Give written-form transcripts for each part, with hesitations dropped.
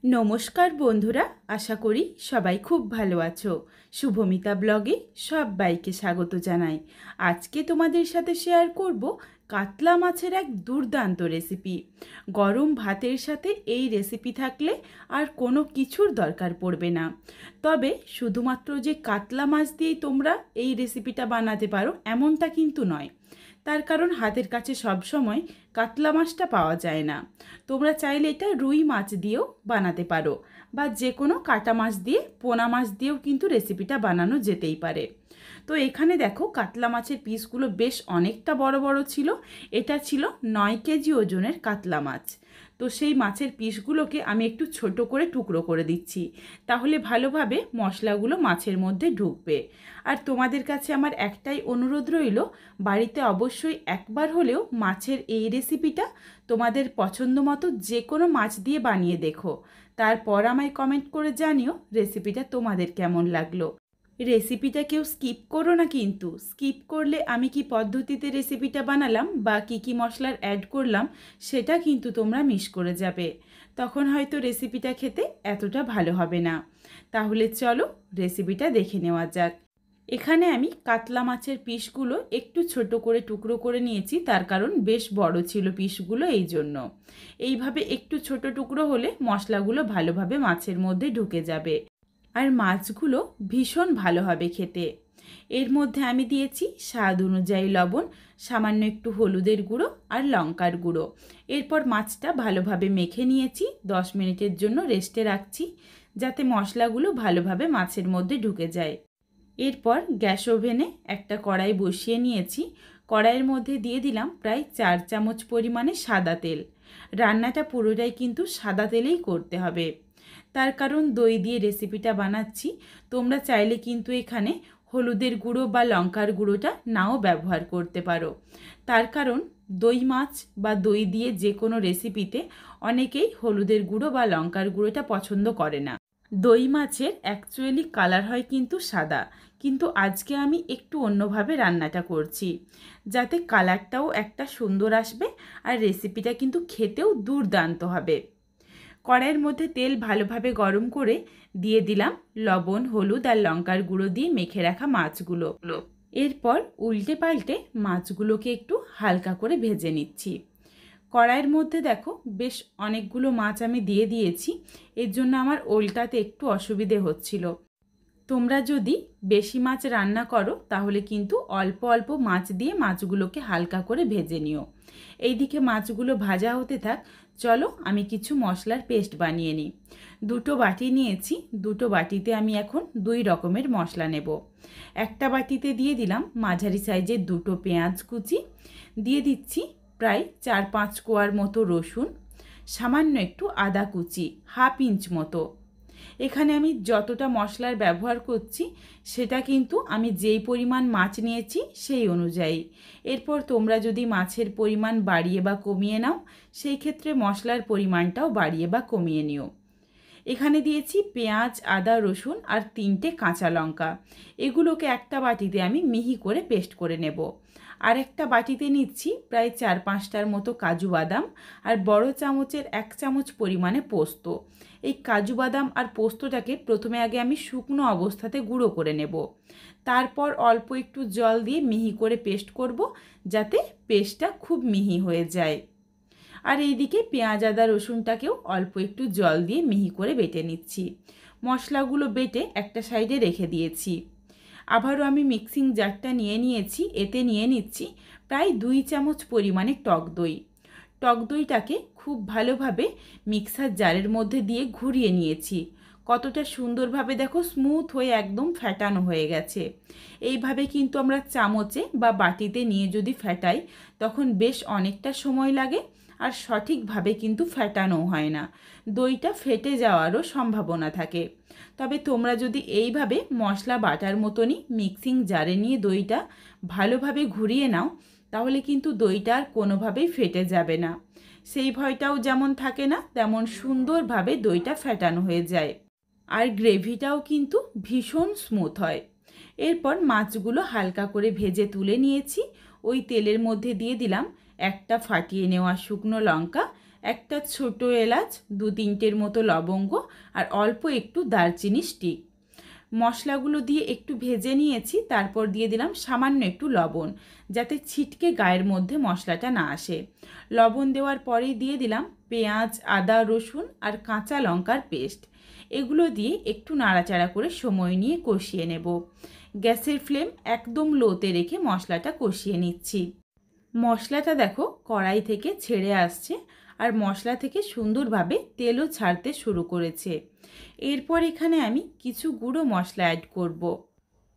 নমস্কার বন্ধুরা, আশা করি সবাই খুব ভালো আছো। শুভমিতা ব্লগে সবাইকে স্বাগত জানাই। আজকে তোমাদের সাথে শেয়ার করব কাতলা মাছের এক দুর্দান্ত রেসিপি। গরম ভাতের সাথে এই রেসিপি থাকলে আর কোনো কিছুর দরকার পড়বে না। তবে শুধুমাত্র যে কাতলা মাছ দিয়েই তোমরা এই রেসিপিটা বানাতে পারো এমনটা কিন্তু নয়। তার কারণ হাতের কাছে সবসময় কাতলা মাছটা পাওয়া যায় না। তোমরা চাইলে এটা রুই মাছ দিয়েও বানাতে পারো, বা যে কোনো কাটা মাছ দিয়ে, পোনা মাছ দিয়েও কিন্তু রেসিপিটা বানানো যেতেই পারে। তো এখানে দেখো কাতলা মাছের পিসগুলো বেশ অনেকটা বড় বড় ছিল। এটা ছিল 9 কেজি ওজনের কাতলা মাছ। তো সেই মাছের পিসগুলোকে আমি একটু ছোট করে টুকরো করে দিচ্ছি, তাহলে ভালোভাবে মশলাগুলো মাছের মধ্যে ঢুকবে। আর তোমাদের কাছে আমার একটাই অনুরোধ রইল, বাড়িতে অবশ্যই একবার হলেও মাছের এই রেসিপিটা তোমাদের পছন্দ মতো যে কোনো মাছ দিয়ে বানিয়ে দেখো। তারপর আমায় কমেন্ট করে জানিও রেসিপিটা তোমাদের কেমন লাগলো। রেসিপিটা কেউ স্কিপ করো না, কিন্তু স্কিপ করলে আমি কি পদ্ধতিতে রেসিপিটা বানালাম বা কী মশলার অ্যাড করলাম সেটা কিন্তু তোমরা মিস করে যাবে। তখন হয়তো রেসিপিটা খেতে এতটা ভালো হবে না। তাহলে চলো রেসিপিটা দেখে নেওয়া যাক। এখানে আমি কাতলা মাছের পিসগুলো একটু ছোট করে টুকরো করে নিয়েছি, তার কারণ বেশ বড় ছিল পিসগুলো, এই জন্য। এইভাবে একটু ছোট টুকরো হলে মশলাগুলো ভালোভাবে মাছের মধ্যে ঢুকে যাবে আর মাছগুলো ভীষণ ভালো হবে খেতে। এর মধ্যে আমি দিয়েছি স্বাদ অনুযায়ী লবণ, সামান্য একটু হলুদের গুঁড়ো আর লঙ্কার গুঁড়ো। এরপর মাছটা ভালোভাবে মেখে নিয়েছি, 10 মিনিটের জন্য রেস্টে রাখছি, যাতে মশলাগুলো ভালোভাবে মাছের মধ্যে ঢুকে যায়। এরপর গ্যাস ওভেনে একটা কড়াই বসিয়ে নিয়েছি। কড়াইয়ের মধ্যে দিয়ে দিলাম প্রায় 4 চামচ পরিমাণে সাদা তেল। রান্নাটা পুরোটাই কিন্তু সাদা তেলেই করতে হবে, তার কারণ দই দিয়ে রেসিপিটা বানাচ্ছি। তোমরা চাইলে কিন্তু এখানে হলুদের গুঁড়ো বা লঙ্কার গুঁড়োটা নাও ব্যবহার করতে পারো। তার কারণ দই মাছ বা দই দিয়ে যে কোনো রেসিপিতে অনেকেই হলুদের গুঁড়ো বা লঙ্কার গুঁড়োটা পছন্দ করে না। দই মাছের অ্যাকচুয়ালি কালার হয় কিন্তু সাদা, কিন্তু আজকে আমি একটু অন্যভাবে রান্নাটা করছি, যাতে কালারটাও একটা সুন্দর আসবে আর রেসিপিটা কিন্তু খেতেও দুর্দান্ত হবে। কড়াইয়ের মধ্যে তেল ভালোভাবে গরম করে দিয়ে দিলাম লবণ, হলুদ আর লঙ্কার গুঁড়ো দিয়ে মেখে রাখা মাছগুলো। এরপর উল্টে পাল্টে মাছগুলোকে একটু হালকা করে ভেজে নিচ্ছি। কড়াইয়ের মধ্যে দেখো বেশ অনেকগুলো মাছ আমি দিয়ে দিয়েছি, এর জন্য আমার ওল্টাতে একটু অসুবিধে হচ্ছিল। তোমরা যদি বেশি মাছ রান্না করো তাহলে কিন্তু অল্প অল্প মাছ দিয়ে মাছগুলোকে হালকা করে ভেজে নিও। এইদিকে মাছগুলো ভাজা হতে থাক, চলো আমি কিছু মশলার পেস্ট বানিয়ে নিই। 2টো বাটি নিয়েছি, 2টো বাটিতে আমি এখন 2 রকমের মশলা নেব। একটা বাটিতে দিয়ে দিলাম মাঝারি সাইজের 2টো পেঁয়াজ কুচি, দিয়ে দিচ্ছি প্রায় 4-5 কোয়ার মতো রসুন, সামান্য একটু আদা কুচি, 1/2 ইঞ্চ মতো। এখানে আমি যতটা মশলার ব্যবহার করছি সেটা কিন্তু আমি যেই পরিমাণ মাছ নিয়েছি সেই অনুযায়ী। এরপর তোমরা যদি মাছের পরিমাণ বাড়িয়ে বা কমিয়ে নাও, সেই ক্ষেত্রে মশলার পরিমাণটাও বাড়িয়ে বা কমিয়ে নিও। এখানে দিয়েছি পেঁয়াজ, আদা, রসুন আর 3টে কাঁচা লঙ্কা। এগুলোকে একটা বাটিতে আমি মিহি করে পেস্ট করে নেব। আর একটা বাটিতে নিচ্ছি প্রায় 4-5টার মতো কাজু বাদাম আর বড় চামচের 1 চামচ পরিমাণে পোস্ত। এই কাজু বাদাম আর পোস্তটাকে প্রথমে আগে আমি শুকনো অবস্থাতে গুঁড়ো করে নেব, তারপর অল্প একটু জল দিয়ে মিহি করে পেস্ট করব, যাতে পেস্টটা খুব মিহি হয়ে যায়। আর এইদিকে পেঁয়াজ, আদা, রসুনটাকেও অল্প একটু জল দিয়ে মিহি করে বেটে নিচ্ছি। মশলাগুলো বেটে একটা সাইডে রেখে দিয়েছি। আবারও আমি মিক্সিং জারটা নিয়ে নিয়েছি, এতে নিয়ে নিচ্ছি প্রায় 2 চামচ পরিমাণে টক দই। টক দইটাকে খুব ভালোভাবে মিক্সার জারের মধ্যে দিয়ে ঘুরিয়ে নিয়েছি। কতটা সুন্দরভাবে দেখো স্মুথ হয়ে একদম ফ্যাটানো হয়ে গেছে। এইভাবে কিন্তু আমরা চামচে বা বাটিতে নিয়ে যদি ফ্যাটাই তখন বেশ অনেকটা সময় লাগে, আর সঠিকভাবে কিন্তু ফ্যাটানো হয় না, দইটা ফেটে যাওয়ারও সম্ভাবনা থাকে। তবে তোমরা যদি এইভাবে মশলা বাটার মতনই মিক্সিং জারে নিয়ে দইটা ভালোভাবে ঘুরিয়ে নাও, তাহলে কিন্তু দইটা আর কোনোভাবেই ফেটে যাবে না। সেই ভয়টাও যেমন থাকে না, তেমন সুন্দরভাবে দইটা ফেটানো হয়ে যায়, আর গ্রেভিটাও কিন্তু ভীষণ স্মুথ হয়। এরপর মাছগুলো হালকা করে ভেজে তুলে নিয়েছি। ওই তেলের মধ্যে দিয়ে দিলাম একটা ফাটিয়ে নেওয়া শুকনো লঙ্কা, একটা ছোট এলাচ, 2-3টের মতো লবঙ্গ আর অল্প একটু দারচিনি স্টিক। মশলাগুলো দিয়ে একটু ভেজে নিয়েছি, তারপর দিয়ে দিলাম সামান্য একটু লবণ, যাতে ছিটকে গায়ের মধ্যে মশলাটা না আসে। লবণ দেওয়ার পরেই দিয়ে দিলাম পেঁয়াজ, আদা, রসুন আর কাঁচা লঙ্কার পেস্ট। এগুলো দিয়ে একটু নাড়াচাড়া করে সময় নিয়ে কষিয়ে নেব। গ্যাসের ফ্লেম একদম লোতে রেখে মশলাটা কষিয়ে নিচ্ছি। মশলাটা দেখো কড়াই থেকে ছেড়ে আসছে আর মশলা থেকে সুন্দরভাবে তেলও ছাড়তে শুরু করেছে। এরপর এখানে আমি কিছু গুঁড়ো মশলা অ্যাড করব।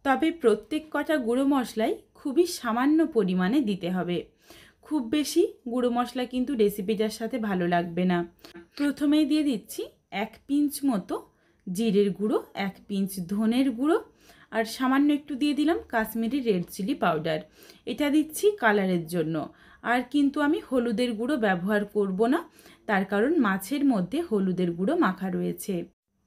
তবে প্রত্যেক কটা গুঁড়ো মশলাই খুবই সামান্য পরিমাণে দিতে হবে। খুব বেশি গুঁড়ো মশলা কিন্তু রেসিপিটার সাথে ভালো লাগবে না। প্রথমেই দিয়ে দিচ্ছি 1 পিঞ্চ মতো জিরের গুঁড়ো, 1 পিঞ্চ ধনের গুঁড়ো আর সামান্য একটু দিয়ে দিলাম কাশ্মীরি রেড চিলি পাউডার। এটা দিচ্ছি কালারের জন্য। আর কিন্তু আমি হলুদের গুঁড়ো ব্যবহার করব না, তার কারণ মাছের মধ্যে হলুদের গুঁড়ো মাখা রয়েছে।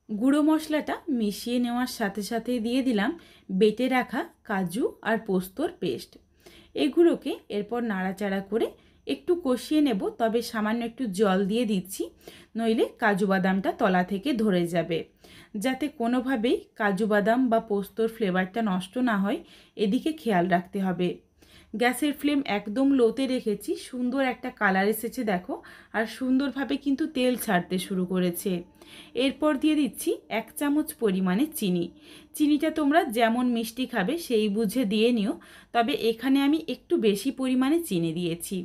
গুঁড়ো মশলাটা মিশিয়ে নেওয়ার সাথে সাথে দিয়ে দিলাম বেটে রাখা কাজু আর পোস্তর পেস্ট। এগুলোকে এরপর নাড়াচাড়া করে একটু কষিয়ে নেব, তবে সামান্য একটু জল দিয়ে দিচ্ছি, নইলে কাজু বাদামটা তলা থেকে ধরে যাবে। যাতে কোনোভাবেই কাজু বাদাম বা পোস্তর ফ্লেভারটা নষ্ট না হয়, এদিকে খেয়াল রাখতে হবে। গ্যাসের ফ্লেম একদম লোতে রেখেছি, সুন্দর একটা কালার এসেছে দেখো, আর সুন্দরভাবে কিন্তু তেল ছাড়তে শুরু করেছে। এরপর দিয়ে দিচ্ছি 1 চামচ পরিমাণে চিনি। চিনিটা তোমরা যেমন মিষ্টি খাবে সেই বুঝে দিয়ে নিও, তবে এখানে আমি একটু বেশি পরিমাণে চিনি দিয়েছি।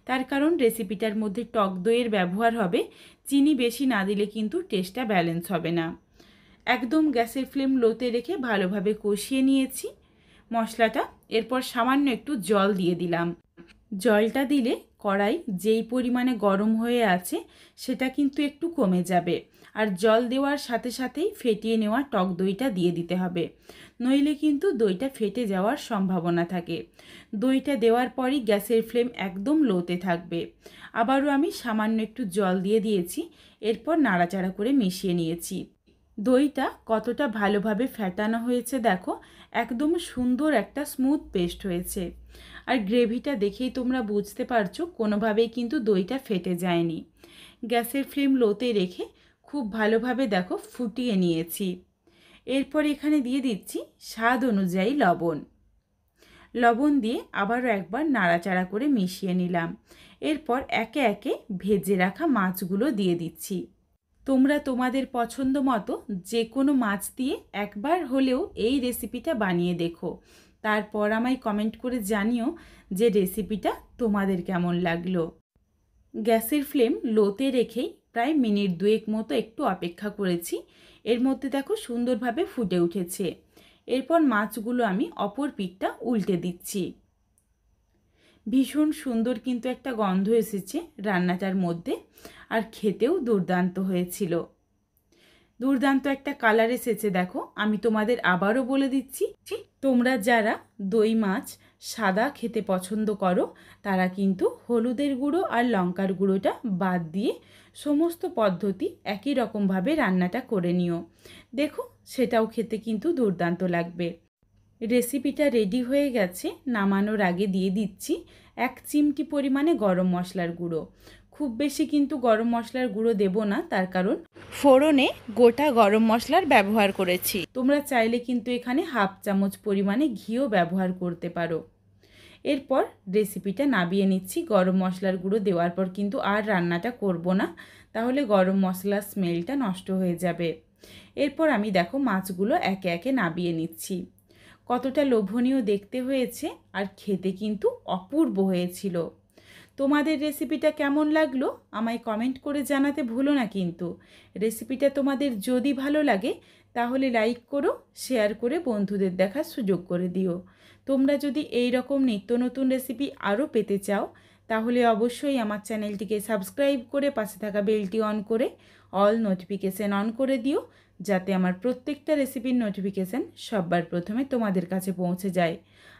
তার কারণ রেসিপিটার মধ্যে টক দইয়ের ব্যবহার হবে, চিনি বেশি না দিলে কিন্তু টেস্টটা ব্যালেন্স হবে না। একদম গ্যাসের ফ্লেম লোতে রেখে ভালোভাবে কষিয়ে নিয়েছি মশলাটা। এরপর সামান্য একটু জল দিয়ে দিলাম। জলটা দিলে কড়াই যেই পরিমাণে গরম হয়ে আছে সেটা কিন্তু একটু কমে যাবে, আর জল দেওয়ার সাথে সাথেই ফেটিয়ে নেওয়া টক দইটা দিয়ে দিতে হবে, নইলে কিন্তু দইটা ফেটে যাওয়ার সম্ভাবনা থাকে। দইটা দেওয়ার পরই গ্যাসের ফ্লেম একদম লোতে থাকবে। আবারও আমি সামান্য একটু জল দিয়ে দিয়েছি, এরপর নাড়াচাড়া করে মিশিয়ে নিয়েছি। দইটা কতটা ভালোভাবে ফেটানো হয়েছে দেখো, একদম সুন্দর একটা স্মুথ পেস্ট হয়েছে। আর গ্রেভিটা দেখেই তোমরা বুঝতে পারছো কোনোভাবেই কিন্তু দইটা ফেটে যায়নি। গ্যাসের ফ্লেম লোতে রেখে খুব ভালোভাবে দেখো ফুটিয়ে নিয়েছি। এরপর এখানে দিয়ে দিচ্ছি স্বাদ অনুযায়ী লবণ। লবণ দিয়ে আবারও একবার নাড়াচাড়া করে মিশিয়ে নিলাম। এরপর একে একে ভেজে রাখা মাছগুলো দিয়ে দিচ্ছি। তোমরা তোমাদের পছন্দ মতো যে কোনো মাছ দিয়ে একবার হলেও এই রেসিপিটা বানিয়ে দেখো, তারপর আমায় কমেন্ট করে জানিও যে রেসিপিটা তোমাদের কেমন লাগলো। গ্যাসের ফ্লেম লোতে রেখেই প্রায় মিনিট 2 মতো একটু অপেক্ষা করেছি। এর মধ্যে দেখো সুন্দরভাবে ফুটে উঠেছে। এরপর মাছগুলো আমি অপর পিঠটা উল্টে দিচ্ছি। ভীষণ সুন্দর কিন্তু একটা গন্ধ এসেছে রান্নাটার মধ্যে, আর খেতেও দুর্দান্ত হয়েছিল। দুর্দান্ত একটা কালার এসেছে দেখো। আমি তোমাদের আবারও বলে দিচ্ছি, তোমরা যারা দই মাছ সাদা খেতে পছন্দ করো তারা কিন্তু হলুদের গুঁড়ো আর লঙ্কার গুঁড়োটা বাদ দিয়ে সমস্ত পদ্ধতি একই রকমভাবে রান্নাটা করে নিও, দেখো সেটাও খেতে কিন্তু দুর্দান্ত লাগবে। রেসিপিটা রেডি হয়ে গেছে। নামানোর আগে দিয়ে দিচ্ছি 1 চিমটি পরিমাণে গরম মশলার গুঁড়ো। খুব বেশি কিন্তু গরম মশলার গুঁড়ো দেব না, তার কারণ ফোড়নে গোটা গরম মশলার ব্যবহার করেছি। তোমরা চাইলে কিন্তু এখানে 1/2 চামচ পরিমাণে ঘিও ব্যবহার করতে পারো। এরপর রেসিপিটা নামিয়ে নিচ্ছি। গরম মশলার গুঁড়ো দেওয়ার পর কিন্তু আর রান্নাটা করব না, তাহলে গরম মশলার স্মেলটা নষ্ট হয়ে যাবে। এরপর আমি দেখো মাছগুলো একে একে নামিয়ে নিচ্ছি। কতটা লোভনীয় দেখতে হয়েছে আর খেতে কিন্তু অপূর্ব হয়েছিল। তোমাদের রেসিপিটা কেমন লাগলো আমায় কমেন্ট করে জানাতে ভুলো না কিন্তু। রেসিপিটা তোমাদের যদি ভালো লাগে তাহলে লাইক করো, শেয়ার করে বন্ধুদের দেখার সুযোগ করে দিও। তোমরা যদি এই রকম নিত্য নতুন রেসিপি আরও পেতে চাও তাহলে অবশ্যই আমার চ্যানেলটিকে সাবস্ক্রাইব করে পাশে থাকা বেলটি অন করে অল নোটিফিকেশান অন করে দিও, যাতে আমার প্রত্যেকটা রেসিপির নোটিফিকেশান সবার প্রথমে তোমাদের কাছে পৌঁছে যায়।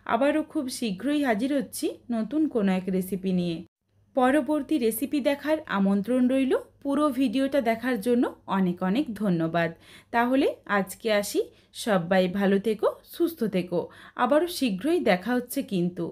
আবারও খুব শীঘ্রই হাজির হচ্ছি নতুন কোনো এক রেসিপি নিয়ে। পরবর্তী রেসিপি দেখার আমন্ত্রণ রইল। পুরো ভিডিওটা দেখার জন্য অনেক অনেক ধন্যবাদ। তাহলে আজকে আসি, সবাই ভালো থেকো, সুস্থ থেকো। আবারও শীঘ্রই দেখা হচ্ছে কিন্তু।